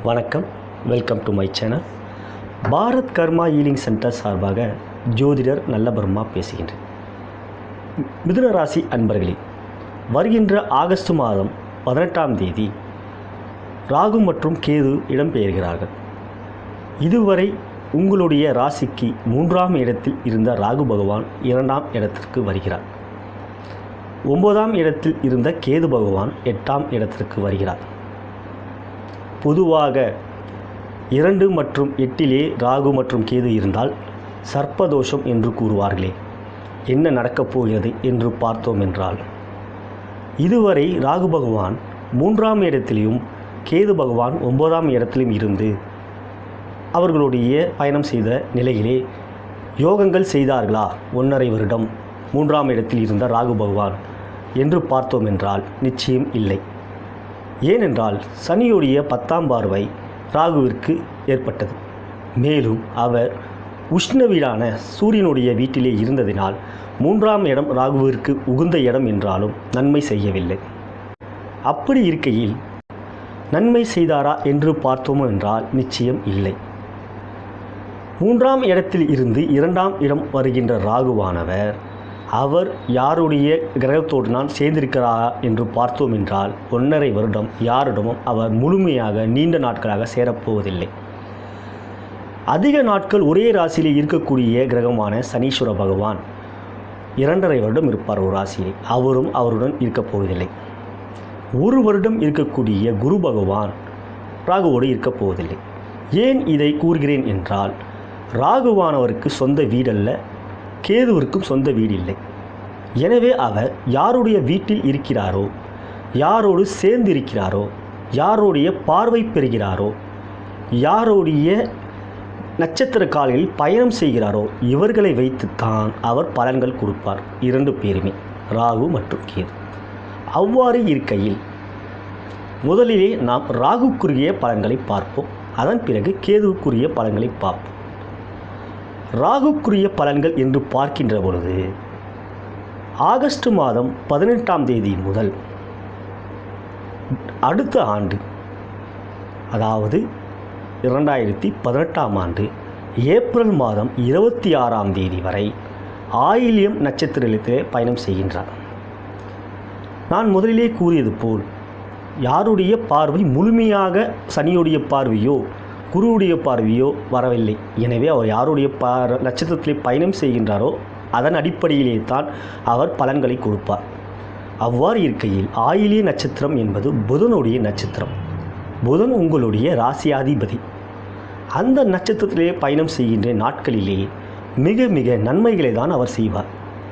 வணக்கம், welcome to my channel. Bharat karma healing centre சார்பாக ஜோதிடர் நல்லபெருமா பேசுகின்றேன். மிதுன ராசி அன்பர்களே, வருகின்ற ஆகஸ்ட் மாதம் 18ஆம் தேதி ராகு மற்றும் கேது இடம்பெயர்கிறார்கள். இதுவரை உங்களுடைய ராசிக்கு 3ஆம் இடத்தில் இருந்த ராகு பகவான் 2ஆம் இடத்திற்கு வருகிறார். 9ஆம் இடத்தில் இருந்த கேது பகவான் 8ஆம் இடத்திற்கு வருகிறார். பொதுவாக 2 மற்றும் 8 ராகு மற்றும் கேது இருந்தால் சர்ப்பதோஷம் என்று கூறுவார்களே. என்ன நடக்கப் போகிறது என்று பார்த்தோம் என்றால், இதுவரை ராகு பகவான் 3ஆம் இடத்திலும் கேது பகவான் 9ஆம் இடத்திலும் இருந்து அவர்களுடைய பயணம் செய்த நிலையிலே யோகங்கள் செய்தார்களா 1.5 வருடம் 3ஆம் இடத்தில் இருந்த ராகு பகவான் என்று பார்த்தோம் என்றால் நிச்சயம் இல்லை. ஏனென்றால் சனியுடைய 10ஆம் பார்வை ராகுவிற்கு ஏற்பட்டது. மேலும் அவர் உஷ்ண வீடான சூரியனுடைய வீட்டிலே இருந்ததினால் 3ஆம் இடம் ராகுவிற்கு உகுந்த இடம் என்றாலும் நன்மை செய்யவில்லை. அப்படி இருக்கையில் நன்மை செய்தாரா என்று பார்த்தோம் என்றால் நிச்சயம் இல்லை. 3ஆம் இடத்தில் இருந்து 2ஆம் இடம் வருகின்ற ராகுவானவர் அவர் யாருடைய கிரகத்தோடு நான் சேர்ந்திருக்கிறாரா என்று பார்த்தோம் என்றால் 1.5 வருடம் யாரிடமும் அவர் முழுமையாக நீண்ட நாட்களாக சேரப்போவதில்லை. அதிக நாட்கள் ஒரே ராசியிலே இருக்கக்கூடிய கிரகமான சனீஸ்வர பகவான் 2.5 வருடம் இருப்பார் ஒரு ராசியிலே. அவரும் அவருடன் இருக்கப் போவதில்லை. 1 வருடம் இருக்கக்கூடிய குரு பகவான் ராகுவோடு இருக்கப் போவதில்லை. ஏன் இதை கூறுகிறேன் என்றால், ராகுவானவருக்கு சொந்த வீடல்ல, கேதுவிற்கும் சொந்த வீடு இல்லை. எனவே அவர் யாருடைய வீட்டில் இருக்கிறாரோ, யாரோடு சேர்ந்து இருக்கிறாரோ, யாருடைய பார்வை பெறுகிறாரோ, யாருடைய நட்சத்திர காலையில் பயணம் செய்கிறாரோ, இவர்களை வைத்துத்தான் அவர் பலன்கள் கொடுப்பார். 2 பேருமே, ராகு மற்றும் கேது. அவ்வாறு இருக்கையில் முதலிலே நாம் ராகுக்குரிய பலன்களை பார்ப்போம். அதன் பிறகு கேதுவுக்குரிய பலன்களை பார்ப்போம். ராகுக்குரிய பலன்கள் என்று பார்க்கின்ற பொழுது, ஆகஸ்ட் மாதம் 18ஆம் தேதி முதல் அடுத்த ஆண்டு, அதாவது 2018ஆம் ஆண்டு ஏப்ரல் மாதம் 26ஆம் தேதி வரை ஆயில்யம் நட்சத்திரத்திலே பயணம் செய்கின்றார். நான் முதலிலே கூறியது போல், யாருடைய பார்வை முழுமையாக சனியுடைய பார்வையோ குருவுடைய பார்வையோ வரவில்லை. எனவே அவர் யாருடைய நட்சத்திரத்திலே பயணம் செய்கின்றாரோ அதன் அடிப்படையிலே தான் அவர் பலன்களை கொடுப்பார். அவ்வாறு இருக்கையில் ஆயிலிய நட்சத்திரம் என்பது புதனுடைய நட்சத்திரம். புதன் உங்களுடைய ராசியாதிபதி. அந்த நட்சத்திரத்திலே பயணம் செய்கின்ற நாட்களிலே மிக மிக நன்மைகளை தான் அவர் செய்வார்.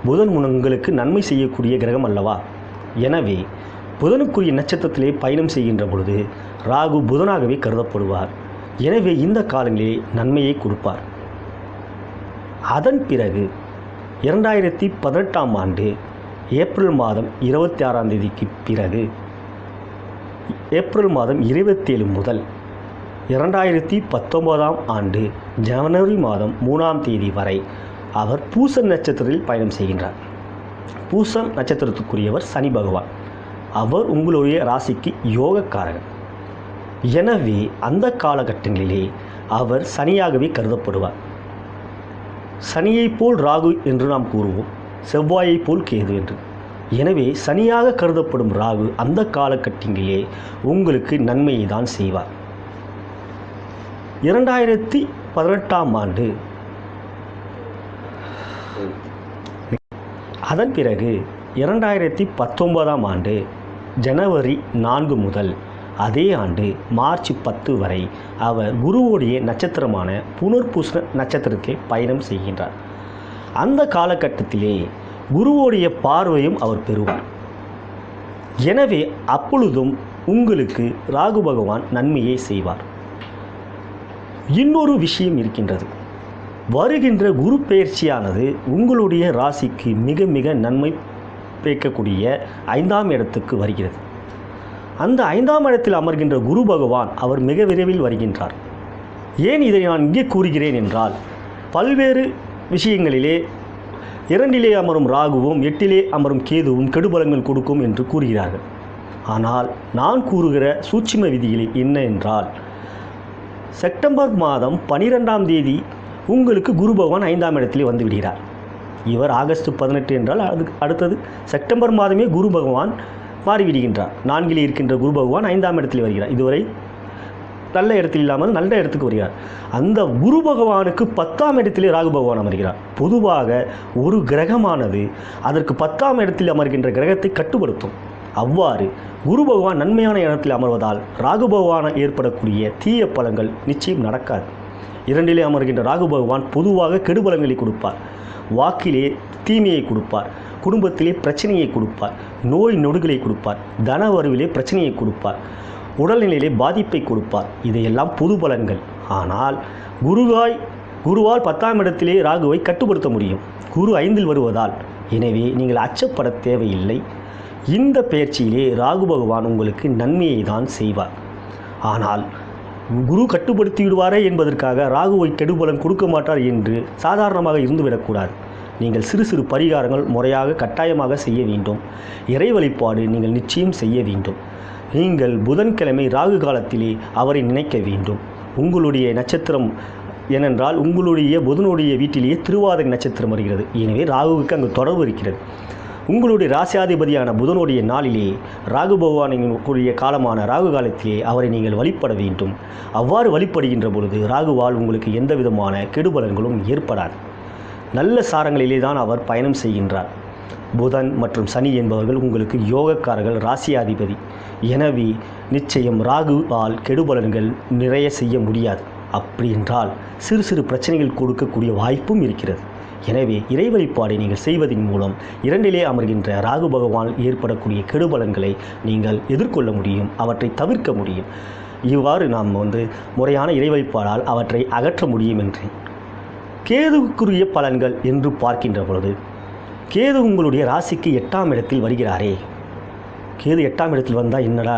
புதன் உங்களுக்கு நன்மை செய்யக்கூடிய கிரகம் அல்லவா. எனவே புதனுக்குரிய நட்சத்திரத்திலே பயணம் செய்கின்ற பொழுது ராகு புதனாகவே கருதப்படுவார். எனவே இந்த காலங்களிலே நன்மையை கொடுப்பார். அதன் பிறகு 2018ஆம் ஆண்டு ஏப்ரல் மாதம் 26ஆம் தேதிக்கு பிறகு ஏப்ரல் மாதம் 27 முதல் 2019ஆம் ஆண்டு ஜனவரி மாதம் 3ஆம் தேதி வரை அவர் பூச நட்சத்திரத்தில் பயணம் செய்கின்றார். பூசம் நட்சத்திரத்துக்குரியவர் சனி பகவான். அவர் உங்களுடைய ராசிக்கு யோகக்காரகன். எனவே அந்த காலகட்டங்களிலே அவர் சனியாகவே கருதப்படுவார். சனியைப் போல் ராகு என்று நாம் கூறுவோம், செவ்வாயைப் போல் கேது என்று. எனவே சனியாக கருதப்படும் ராகு அந்த காலகட்டங்களிலே உங்களுக்கு நன்மையை தான் செய்வார். 2018ஆம் ஆண்டு அதன் பிறகு 2019ஆம் ஆண்டு ஜனவரி 4 முதல் அதே ஆண்டு மார்ச் 10 வரை அவர் குருவுடைய நட்சத்திரமான புனர்பூச நட்சத்திரத்தில் பயணம் செய்கின்றார். அந்த காலகட்டத்திலே குருவுடைய பார்வையும் அவர் பெறுவார். எனவே அப்பொழுதும் உங்களுக்கு ராகு பகவான் நன்மையை செய்வார். இன்னொரு விஷயம் இருக்கின்றது. வருகின்ற குரு பெயர்ச்சியானது உங்களுடைய ராசிக்கு மிக மிக நன்மை பயக்கக்கூடிய 5ஆம் இடத்துக்கு வருகிறது. அந்த 5ஆம் இடத்தில் அமர்கின்ற குரு பகவான் அவர் மிக விரைவில் வருகின்றார். ஏன் இதை நான் இங்கே கூறுகிறேன் என்றால், பல்வேறு விஷயங்களிலே 2 அமரும் ராகுவும் 8 அமரும் கேதுவும் கெடுபலங்கள் கொடுக்கும் என்று கூறுகிறார்கள். ஆனால் நான் கூறுகிற சூட்சும விதிகளில் என்ன என்றால், செப்டம்பர் மாதம் 12ஆம் தேதி உங்களுக்கு குரு பகவான் 5ஆம் இடத்திலே வந்து விடுகிறார். இவர் ஆகஸ்ட் 18 என்றால் அதுக்கு அடுத்தது செப்டம்பர் மாதமே குரு பகவான் மாறிவிடுகின்றார். 4இல் இருக்கின்ற குரு பகவான் 5ஆம் இடத்தில் வருகிறார். இதுவரை நல்ல இடத்தில் இல்லாமல் நல்ல இடத்துக்கு வருகிறார். அந்த குரு பகவானுக்கு 10ஆம் இடத்திலே ராகு பகவான் அமர்கிறார். பொதுவாக ஒரு கிரகமானது அதற்கு 10ஆம் இடத்தில் அமர்கின்ற கிரகத்தை கட்டுப்படுத்தும். அவ்வாறு குரு பகவான் நன்மையான இடத்தில் அமர்வதால் ராகு பகவான் ஏற்படக்கூடிய தீய பலன்கள் நிச்சயம் நடக்காது. 2இலே அமர்கின்ற ராகு பகவான் பொதுவாக கெடுபலங்களை கொடுப்பார். வாக்கிலே தீமையை கொடுப்பார், குடும்பத்திலே பிரச்சனையை கொடுப்பார், நோய் நொடுகளை கொடுப்பார், தன வரவிலே பிரச்சனையை கொடுப்பார், உடல்நிலையிலே பாதிப்பை கொடுப்பார். இதையெல்லாம் பொது பலன்கள். ஆனால் குருவால் 10ஆம் இடத்திலே ராகுவை கட்டுப்படுத்த முடியும். குரு 5இல் வருவதால் எனவே நீங்கள் அச்சப்பட தேவையில்லை. இந்த பெயர்ச்சியிலே ராகு பகவான் உங்களுக்கு நன்மையை தான் செய்வார். ஆனால் குரு கட்டுப்படுத்தி விடுவாரே என்பதற்காக ராகுவை கெடுபலன் கொடுக்க மாட்டார் என்று சாதாரணமாக இருந்துவிடக்கூடாது. நீங்கள் சிறு சிறு பரிகாரங்கள் முறையாக கட்டாயமாக செய்ய வேண்டும். இறை வழிபாடு நீங்கள் நிச்சயம் செய்ய வேண்டும். நீங்கள் புதன்கிழமை ராகு காலத்திலே அவரை நினைக்க வேண்டும். உங்களுடைய நட்சத்திரம் ஏனென்றால் உங்களுடைய புதனுடைய வீட்டிலேயே திருவாதிரை நட்சத்திரம் வருகிறது. எனவே ராகுவுக்கு அங்கு தொடர்பு இருக்கிறது. உங்களுடைய ராசியாதிபதியான புதனுடைய நாளிலே ராகு பகவானின் காலமான ராகு காலத்திலே அவரை நீங்கள் வழிபட வேண்டும். அவ்வாறு வழிபடுகின்ற பொழுது ராகுவால் உங்களுக்கு எந்த விதமான கெடுபலன்களும் ஏற்படாது. நல்ல சாரங்களிலே தான் அவர் பயணம் செய்கின்றார். புதன் மற்றும் சனி என்பவர்கள் உங்களுக்கு யோகக்காரர்கள், ராசியாதிபதி. எனவே நிச்சயம் ராகுவால் கெடுபலன்கள் நிறைய செய்ய முடியாது. அப்படி என்றால் சிறு சிறு பிரச்சனைகள் கொடுக்கக்கூடிய வாய்ப்பும் இருக்கிறது. எனவே இறை வழிபாடை நீங்கள் செய்வதன் மூலம் 2இலே அமர்கின்ற ராகு பகவான் ஏற்படக்கூடிய கெடுபலன்களை நீங்கள் எதிர்கொள்ள முடியும், அவற்றை தவிர்க்க முடியும். இவ்வாறு நாம் முறையான இறை வழிபாடால் அவற்றை அகற்ற முடியும் என்றேன். கேதுவுக்குரிய பலன்கள் என்று பார்க்கின்ற பொழுது கேது உங்களுடைய ராசிக்கு 8ஆம் இடத்தில் வருகிறாரே. கேது 8ஆம் இடத்தில் வந்தால் என்னடா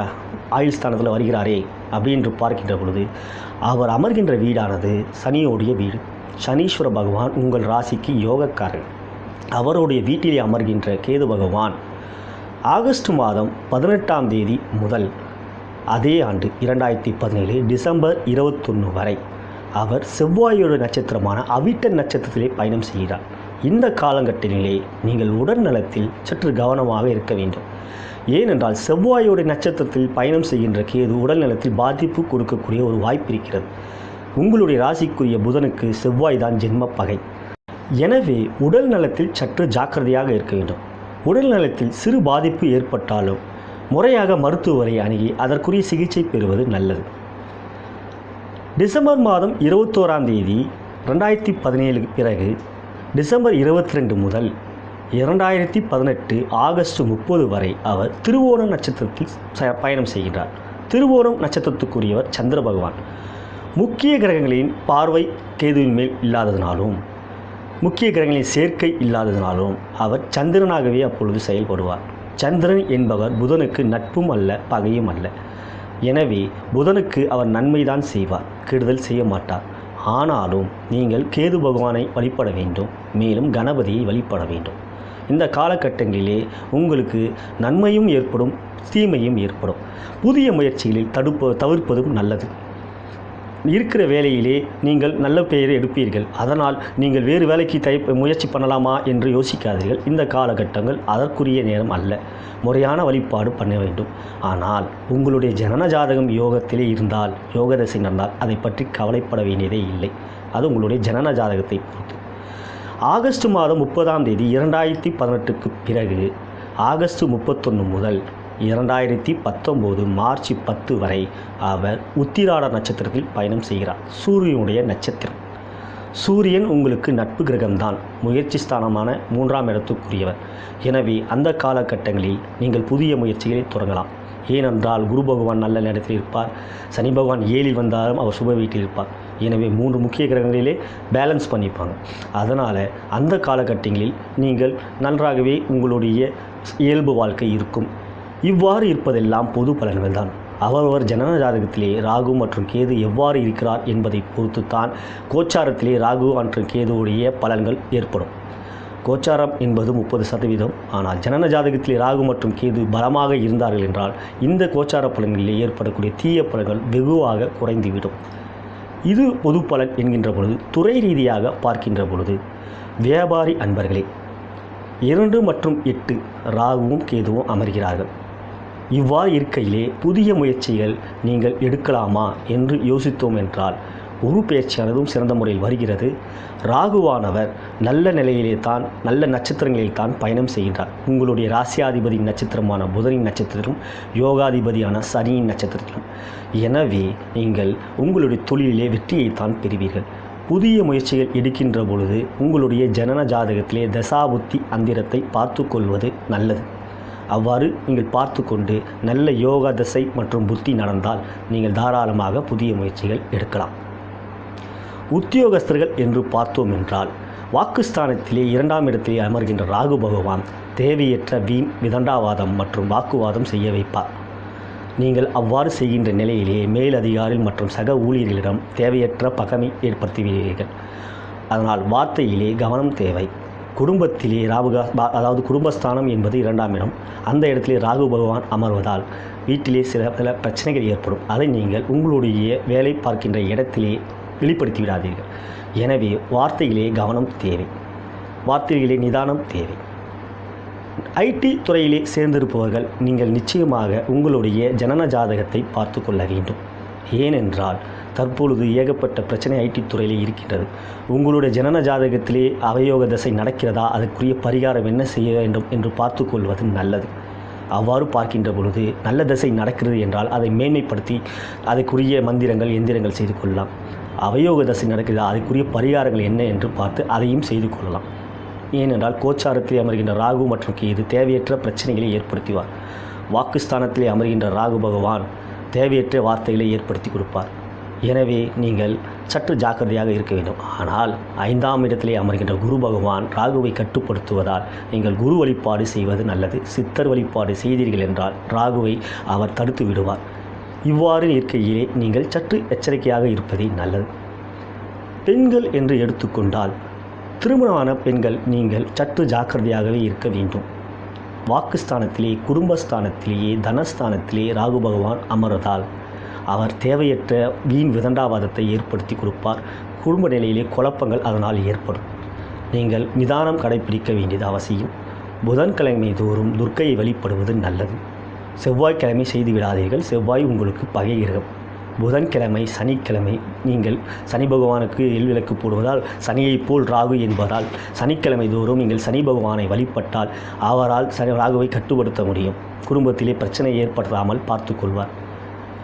ஆயுள் ஸ்தானத்தில் வருகிறாரே அப்படின்னு பார்க்கின்ற பொழுது அவர் அமர்கின்ற வீடானது சனியோடைய வீடு. சனீஸ்வர பகவான் உங்கள் ராசிக்கு யோகக்காரர். அவருடைய வீட்டிலே அமர்கின்ற கேது பகவான் ஆகஸ்ட் மாதம் 18ஆம் தேதி முதல் அதே ஆண்டு 2017 டிசம்பர் 21 வரை அவர் செவ்வாயோட நட்சத்திரமான அவிட்ட நட்சத்திரத்திலே பயணம் செய்கிறார். இந்த காலகட்டத்திலே நீங்கள் உடல் நலத்தில் சற்று கவனமாக இருக்க வேண்டும். ஏனென்றால் செவ்வாயோட நட்சத்திரத்தில் பயணம் செய்கின்ற கேது உடல் நலத்தில் பாதிப்பு கொடுக்கக்கூடிய ஒரு வாய்ப்பு இருக்கிறது. உங்களுடைய ராசிக்குரிய புதனுக்கு செவ்வாய் தான் ஜென்ம பகை. எனவே உடல் நலத்தில் சற்று ஜாக்கிரதையாக இருக்க வேண்டும். உடல் நலத்தில் சிறு பாதிப்பு ஏற்பட்டாலும் முறையாக மருத்துவரை அணுகி அதற்குரிய சிகிச்சை பெறுவது நல்லது. டிசம்பர் மாதம் 21ஆம் தேதி 2017 பிறகு டிசம்பர் 22 முதல் 2018 ஆகஸ்ட் 30 வரை அவர் திருவோணம் நட்சத்திரத்தில் பயணம் செய்கின்றார். திருவோணம் நட்சத்திரத்துக்குரியவர் சந்திர பகவான். முக்கிய கிரகங்களின் பார்வை கேதுவின் மேல் இல்லாததினாலும் முக்கிய கிரகங்களின் சேர்க்கை இல்லாததினாலும் அவர் சந்திரனாகவே அப்பொழுது செயல்படுவார். சந்திரன் என்பவர் புதனுக்கு நட்பும் அல்ல, பகையும் அல்ல. எனவே புதனுக்கு அவர் நன்மைதான் செய்வார், கெடுதல் செய்ய மாட்டார். ஆனாலும் நீங்கள் கேது பகவானை வழிபட வேண்டும், மேலும் கணபதியை வழிபட வேண்டும். இந்த காலகட்டங்களிலே உங்களுக்கு நன்மையும் ஏற்படும், தீமையும் ஏற்படும். புதிய முயற்சிகளில் தவிர்ப்பதும் நல்லது. இருக்கிற வேலையிலே நீங்கள் நல்ல பெயரை எடுப்பீர்கள், அதனால் நீங்கள் வேறு வேலைக்கு முயற்சி பண்ணலாமா என்று யோசிக்காதீர்கள். இந்த காலகட்டங்கள் அதற்குரிய நேரம் அல்ல. முறையான வழிபாடு பண்ண வேண்டும். ஆனால் உங்களுடைய ஜனன ஜாதகம் யோகத்திலே இருந்தால், யோக தசை நடந்தால் அதை பற்றி கவலைப்பட வேண்டியதே இல்லை. அது உங்களுடைய ஜனன ஜாதகத்தை பொறுத்து. ஆகஸ்ட் மாதம் 30ஆம் தேதி 2018க்கு பிறகு ஆகஸ்ட் 31 முதல் 2019 மார்ச் 10 வரை அவர் உத்திராட நட்சத்திரத்தில் பயணம் செய்கிறார். சூரியனுடைய நட்சத்திரம். சூரியன் உங்களுக்கு நட்பு கிரகம்தான், முயற்சி ஸ்தானமான 3ஆம் இடத்துக்குரியவர். எனவே அந்த காலகட்டங்களில் நீங்கள் புதிய முயற்சிகளை தொடங்கலாம். ஏனென்றால் குரு பகவான் நல்ல நேரத்தில் இருப்பார், சனி பகவான் 7இல் வந்தாலும் அவர் சுப வீட்டில் இருப்பார். எனவே 3 முக்கிய கிரகங்களிலே பேலன்ஸ் பண்ணிப்பாங்க. அதனால் அந்த காலகட்டங்களில் நீங்கள் நன்றாகவே உங்களுடைய இயல்பு வாழ்க்கை இருக்கும். இவ்வாறு இருப்பதெல்லாம் பொது பலன்கள் தான். அவரவர் ஜனன ஜாதகத்திலே ராகு மற்றும் கேது எவ்வாறு இருக்கிறார் என்பதை பொறுத்துத்தான் கோச்சாரத்திலே ராகு மற்றும் கேதுவுடைய பலன்கள் ஏற்படும். கோச்சாரம் என்பது 30%. ஆனால் ஜனன ஜாதகத்திலே ராகு மற்றும் கேது பலமாக இருந்தார்கள் என்றால் இந்த கோச்சார பலன்களிலே ஏற்படக்கூடிய தீய பலன்கள் வெகுவாக குறைந்துவிடும். இது பொது பலன் என்கின்ற பொழுது, துறை ரீதியாக பார்க்கின்ற பொழுது, வியாபாரி அன்பர்களே 2 மற்றும் 8 ராகுவும் கேதுவும் அமர்கிறார்கள். இவ்வாறு இருக்கையிலே புதிய முயற்சிகள் நீங்கள் எடுக்கலாமா என்று யோசித்தோம் என்றால், குரு பெயர்ச்சியானதும் சிறந்த முறையில் வருகிறது. ராகுவானவர் நல்ல நிலையிலே தான், நல்ல நட்சத்திரங்களில் தான் பயணம் செய்கின்றார். உங்களுடைய ராசியாதிபதி நட்சத்திரமான புதனின் நட்சத்திரம், யோகாதிபதியான சனியின் நட்சத்திரம். எனவே நீங்கள் உங்களுடைய தொழிலிலே வெற்றியைத்தான் பெறுவீர்கள். புதிய முயற்சிகள் எடுக்கின்ற பொழுது உங்களுடைய ஜனன ஜாதகத்திலே தசாபுத்தி அந்திரத்தை பார்த்து கொள்வது நல்லது. அவ்வாறு நீங்கள் பார்த்து கொண்டு நல்ல யோகா தசை மற்றும் புத்தி நடந்தால் நீங்கள் தாராளமாக புதிய முயற்சிகள் எடுக்கலாம். உத்தியோகஸ்தர்கள் என்று பார்த்தோம் என்றால், வாக்குஸ்தானத்திலே 2ஆம் இடத்திலே அமர்கின்ற ராகு பகவான் தேவையற்ற வீண் விதண்டாவாதம் மற்றும் வாக்குவாதம் செய்ய வைப்பார். நீங்கள் அவ்வாறு செய்கின்ற நிலையிலே மேலதிகாரிகள் மற்றும் சக ஊழியர்களிடம் தேவையற்ற பகைமை ஏற்படுத்துவீர்கள். அதனால் வார்த்தையிலே கவனம் தேவை. குடும்பத்திலே அதாவது குடும்பஸ்தானம் என்பது 2ஆம் இடம். அந்த இடத்திலே ராகு பகவான் அமர்வதால் வீட்டிலே சில பிரச்சனைகள் ஏற்படும். அதை நீங்கள் உங்களுடைய வேலை பார்க்கின்ற இடத்திலே வெளிப்படுத்தி விடாதீர்கள். எனவே வார்த்தையிலே கவனம் தேவை, வார்த்தைகளிலே நிதானம் தேவை. ஐடி துறையிலே சேர்ந்திருப்பவர்கள் நீங்கள் நிச்சயமாக உங்களுடைய ஜனன ஜாதகத்தை பார்த்து கொள்ள வேண்டும். ஏனென்றால் தற்பொழுது ஏகப்பட்ட பிரச்சனை ஐடி துறையிலே இருக்கின்றது. உங்களுடைய ஜனன ஜாதகத்திலே அவயோக தசை நடக்கிறதா, அதற்குரிய பரிகாரம் என்ன செய்ய வேண்டும் என்று பார்த்து கொள்வது நல்லது. அவ்வாறு பார்க்கின்ற பொழுது நல்ல தசை நடக்கிறது என்றால் அதை மேன்மைப்படுத்தி அதற்குரிய மந்திரங்கள் எந்திரங்கள் செய்து கொள்ளலாம். அவயோக தசை நடக்கிறதா, அதற்குரிய பரிகாரங்கள் என்ன என்று பார்த்து அதையும் செய்து கொள்ளலாம். ஏனென்றால் கோச்சாரத்திலே அமர்கின்ற ராகு மற்றும் கேது தேவையற்ற பிரச்சனைகளை ஏற்படுத்துவார். வாக்குஸ்தானத்திலே அமர்கின்ற ராகு பகவான் தேவையற்ற வார்த்தைகளை ஏற்படுத்தி கொடுப்பார். எனவே நீங்கள் சற்று ஜாக்கிரதையாக இருக்க வேண்டும். ஆனால் 5ஆம் இடத்திலே அமர்கின்ற குரு பகவான் ராகுவை கட்டுப்படுத்துவதால் நீங்கள் குரு வழிபாடு செய்வது நல்லது. சித்தர் வழிபாடு செய்தீர்கள் என்றால் ராகுவை அவர் தடுத்து விடுவார். இவ்வாறு இருக்கையிலே நீங்கள் சற்று எச்சரிக்கையாக இருப்பதே நல்லது. பெண்கள் என்று எடுத்துக்கொண்டால், திருமணமான பெண்கள் நீங்கள் சற்று ஜாக்கிரதையாகவே இருக்க வேண்டும். வாக்குஸ்தானத்திலே, குடும்பஸ்தானத்திலேயே, தனஸ்தானத்திலே ராகு பகவான் அமர்வதால் அவர் தேவையற்ற வீண் விதண்டாவாதத்தை ஏற்படுத்தி கொடுப்பார். குடும்ப நிலையிலே குழப்பங்கள் அதனால் ஏற்படும். நீங்கள் நிதானம் கடைபிடிக்க வேண்டியது அவசியம். புதன்கிழமை தோறும் துர்க்கையை வழிபடுவது நல்லது. செவ்வாய்க்கிழமை செய்து விடாதீர்கள். செவ்வாய் உங்களுக்கு பகை கிரகம். புதன்கிழமை, சனிக்கிழமை நீங்கள் சனி பகவானுக்கு எல்விளக்கு போடுவதால் சனியைப் போல் ராகு என்பதால் சனிக்கிழமை தோறும் நீங்கள் சனி பகவானை வழிபட்டால் அவரால் ராகுவை கட்டுப்படுத்த முடியும். குடும்பத்திலே பிரச்சனை ஏற்படாமல் பார்த்து கொள்வார்.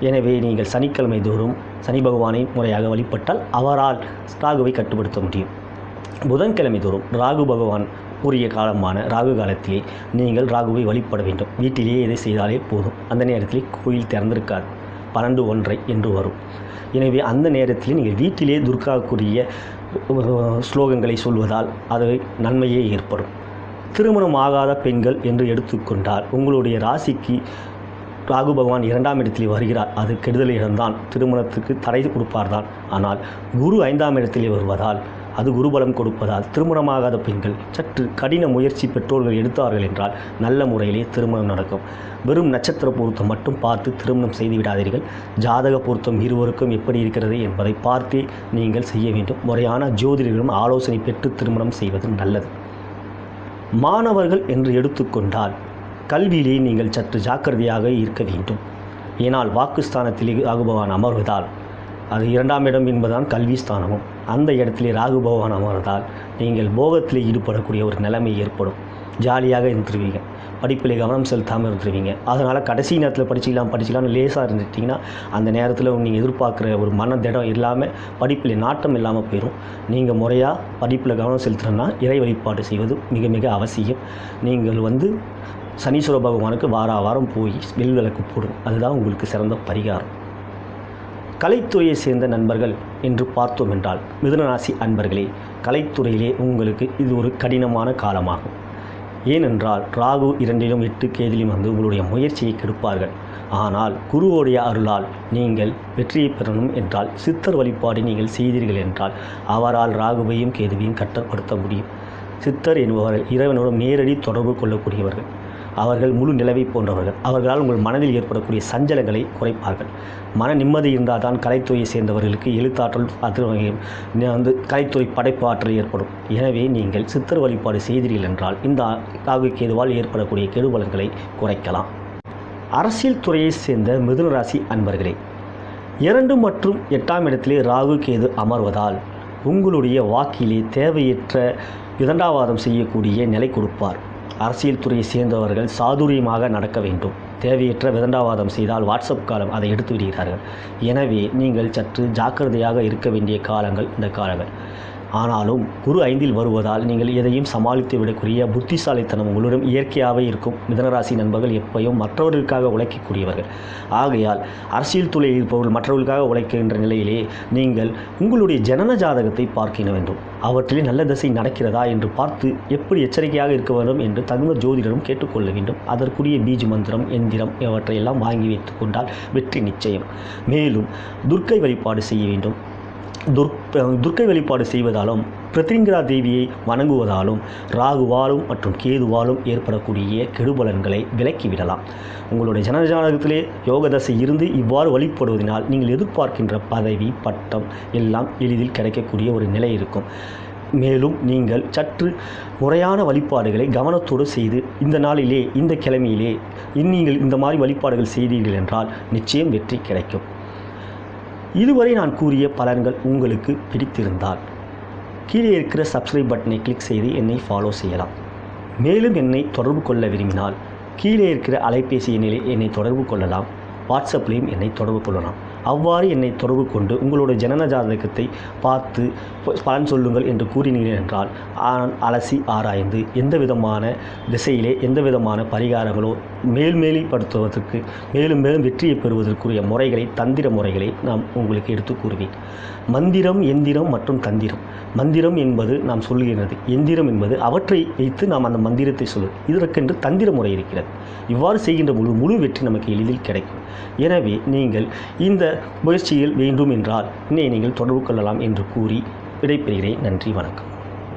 எனவே நீங்கள் சனிக்கிழமை தோறும் சனி பகவானை முறையாக வழிபட்டால் அவரால் ராகுவை கட்டுப்படுத்த முடியும். புதன்கிழமை தோறும் ராகு பகவான் உரிய காலமான ராகு காலத்திலே நீங்கள் ராகுவை வழிபட வேண்டும். வீட்டிலேயே இதை செய்தாலே போதும். அந்த நேரத்திலே கோயில் திறந்திருக்காது, 12:01 என்று வரும். எனவே அந்த நேரத்தில் நீங்கள் வீட்டிலே துர்காவுக்குரிய ஸ்லோகங்களை சொல்வதால் அது நன்மையே ஏற்படும். திருமணம் ஆகாத பெண்கள் என்று எடுத்துக்கொண்டால், உங்களுடைய ராசிக்கு ராகு பகவான் 2ஆம் இடத்திலே வருகிறார். அது கெடுதல் இடம்தான், திருமணத்துக்கு தடை கொடுப்பார்தான். ஆனால் குரு 5ஆம் இடத்திலே வருவதால் அது குருபலம் கொடுப்பதால் திருமணமாகாத பெண்கள் சற்று கடின முயற்சி பெற்றோர்கள் எடுத்தார்கள் என்றால் நல்ல முறையிலே திருமணம் நடக்கும். வெறும் நட்சத்திர பொருத்தம் மட்டும் பார்த்து திருமணம் செய்து விடாதீர்கள். ஜாதக பொருத்தம் இருவருக்கும் எப்படி இருக்கிறது என்பதை பார்த்தே நீங்கள் செய்ய வேண்டும். முறையான ஜோதிடர்களும் ஆலோசனை பெற்று திருமணம் செய்வது நல்லது. மாணவர்கள் என்று எடுத்துக்கொண்டால் கல்வியிலே நீங்கள் சற்று ஜாக்கிரதையாக இருக்க வேண்டும். ஏனால் வாக்குஸ்தானத்திலே ராகு பகவான் அமர்வதால் அது 2ஆம் இடம் என்பதுதான் கல்வி ஸ்தானமும். அந்த இடத்திலே ராகு பகவான் அமர்வதால் நீங்கள் போகத்திலே ஈடுபடக்கூடிய ஒரு நிலைமை ஏற்படும். ஜாலியாக இருந்துருவீங்க, படிப்பிலே கவனம் செலுத்தாமல் இருந்துருவீங்க. அதனால் கடைசி நேரத்தில் படிச்சிக்கலாம்னு லேசாக இருந்துட்டிங்கன்னா அந்த நேரத்தில் நீங்கள் எதிர்பார்க்குற ஒரு மனதிடம் இல்லாமல் படிப்பிலே நாட்டம் இல்லாமல் போயிடும். நீங்கள் முறையாக படிப்பில் கவனம் செலுத்தணும்னா இறை வழிபாடு செய்வது மிக மிக அவசியம். நீங்கள் சனீஸ்வர பகவானுக்கு வாரம் போய் வில்விளக்கு போடும். அதுதான் உங்களுக்கு சிறந்த பரிகாரம். கலைத்துறையை சேர்ந்த நண்பர்கள் என்று பார்த்தோம் என்றால், மிதுனராசி அன்பர்களே, கலைத்துறையிலே உங்களுக்கு இது ஒரு கடினமான காலமாகும். ஏனென்றால் ராகு 2லும் 8 கேதிலும் உங்களுடைய முயற்சியை கெடுப்பார்கள். ஆனால் குருவோடைய அருளால் நீங்கள் வெற்றியை பெறணும் என்றால் சித்தர் வழிபாடு நீங்கள் செய்தீர்கள் என்றால் அவரால் ராகுவையும் கேதுவையும் கட்டுப்படுத்த முடியும். சித்தர் என்பவர்கள் இறைவனோடு நேரடி தொடர்பு கொள்ளக்கூடியவர்கள். அவர்கள் முழு நிலவை போன்றவர்கள். அவர்களால் உங்கள் மனதில் ஏற்படக்கூடிய சஞ்சலங்களை குறைப்பார்கள். மன நிம்மதி இருந்தால் தான் கலைத்துறையை சேர்ந்தவர்களுக்கு எழுத்தாற்றல் வந்து கலைத்துறை படைப்பு ஆற்றல் ஏற்படும். எனவே நீங்கள் சித்தர் வழிபாடு செய்தீர்கள் என்றால் இந்த ராகு கேதுவால் ஏற்படக்கூடிய கெடுபலன்களை குறைக்கலாம். அரசியல் துறையை சேர்ந்த மிதுன ராசி அன்பர்களே, 2 மற்றும் 8ஆம் இடத்திலே ராகு கேது அமர்வதால் உங்களுடைய வாக்கிலே தேவையற்ற விதண்டாவாதம் செய்யக்கூடிய நிலை கொடுப்பார். அரசியல் துறையை சேர்ந்தவர்கள் சாதுரியமாக நடக்க வேண்டும். தேவையற்ற விதண்டாவாதம் செய்தால் வாட்ஸ்அப் காலம் அதை எடுத்து விடுகிறார்கள். எனவே நீங்கள் சற்று ஜாக்கிரதையாக இருக்க வேண்டிய காலங்கள் இந்த காலங்கள். ஆனாலும் குரு 5இல் வருவதால் நீங்கள் எதையும் சமாளித்து விடக்கூடிய புத்திசாலித்தனம் உங்களிடம் இயற்கையாகவே இருக்கும். மிதனராசி நண்பர்கள் எப்பயும் மற்றவர்களுக்காக உழைக்கக்கூடியவர்கள். ஆகையால் அரசியல் துறையில் இருப்பவர்கள் மற்றவர்களுக்காக உழைக்கின்ற நிலையிலே நீங்கள் உங்களுடைய ஜனன ஜாதகத்தை பார்க்க வேண்டும். அவற்றிலே நல்ல திசை நடக்கிறதா என்று பார்த்து எப்படி எச்சரிக்கையாக இருக்க வேண்டும் என்று தகுந்த ஜோதிடரும் கேட்டுக்கொள்ள வேண்டும். அதற்குரிய பீஜ் மந்திரம், எந்திரம் இவற்றையெல்லாம் வாங்கி வைத்து கொண்டால் வெற்றி நிச்சயம். மேலும் துர்க்கை வழிபாடு செய்ய வேண்டும். துர்க்கை வழிபாடு செய்வதாலும் பிரத்யங்கிரா தேவியை வணங்குவதாலும் ராகுவாலும் மற்றும் கேதுவாலும் ஏற்படக்கூடிய கெடுபலன்களை விலக்கிவிடலாம். உங்களுடைய ஜனஜாதகத்திலே யோகதசை இருந்து இவ்வாறு வழிபடுவதனால் நீங்கள் எதிர்பார்க்கின்ற பதவி, பட்டம் எல்லாம் எளிதில் கிடைக்கக்கூடிய ஒரு நிலை இருக்கும். மேலும் நீங்கள் சற்று முறையான வழிபாடுகளை கவனத்தோடு செய்து இந்த நாளிலே, இந்த கிழமையிலே நீங்கள் இந்த மாதிரி வழிபாடுகள் செய்தீர்கள் என்றால் நிச்சயம் வெற்றி கிடைக்கும். இதுவரை நான் கூறிய பலன்கள் உங்களுக்கு பிடித்திருந்தால் கீழே இருக்கிற சப்ஸ்கிரைப் பட்டனை கிளிக் செய்து என்னை ஃபாலோ செய்யலாம். மேலும் என்னை தொடர்பு கொள்ள விரும்பினால் கீழே இருக்கிற அலைபேசி எண்ணிலே என்னை தொடர்பு கொள்ளலாம். வாட்ஸ்அப்லேயும் என்னை தொடர்பு கொள்ளலாம். அவ்வாறு என்னை தொடர்பு கொண்டு உங்களோட ஜனன ஜாதகத்தை பார்த்து பலன் சொல்லுங்கள் என்று கூறினீர்கள் என்றால் அலசி ஆராய்ந்து எந்த விதமான திசையிலே எந்த விதமான பரிகாரங்களோ மேல்மேலிப்படுத்துவதற்கு மேலும் மேலும் வெற்றியை பெறுவதற்குரிய முறைகளை, தந்திர முறைகளை நாம் உங்களுக்கு எடுத்து கூறுவேன். மந்திரம், எந்திரம் மற்றும் தந்திரம். மந்திரம் என்பது நாம் சொல்லுகிறது, எந்திரம் என்பது அவற்றை வைத்து நாம் அந்த மந்திரத்தை சொல்லுவோம். இதற்கென்று தந்திர முறை இருக்கிறது. இவ்வாறு செய்கின்ற முழு வெற்றி நமக்கு எளிதில் கிடைக்கும். எனவே நீங்கள் இந்த முயற்சியில் வேண்டும் என்றால் என்னை நீங்கள் தொடர்பு கொள்ளலாம் என்று கூறி விடைபெறுகிறேன். நன்றி, வணக்கம்.